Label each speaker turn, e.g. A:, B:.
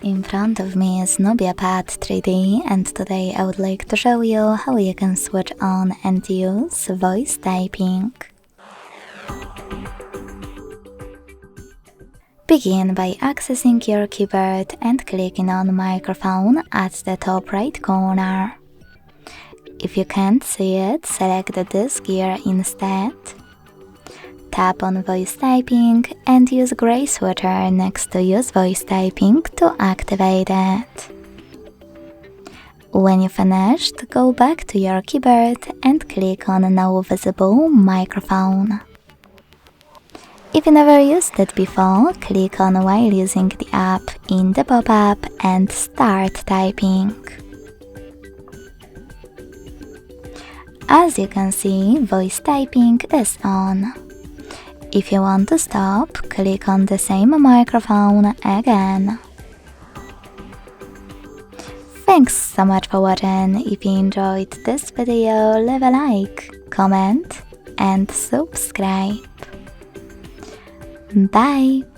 A: In front of me is Nubia Pad 3D, and today I would like to show you how you can switch on and use voice typing. Begin by accessing your keyboard and clicking on microphone at the top right corner. If you can't see it, select this gear instead. Tap on voice typing and use gray switcher next to use voice typing to activate it. When you finished, go back to your keyboard and click on now visible microphone. If you never used it before, click on while using the app in the pop-up and start typing. As you can see, voice typing is on. If you want to stop, click on the same microphone again. Thanks so much for watching. If you enjoyed this video, leave a like, comment and subscribe. Bye!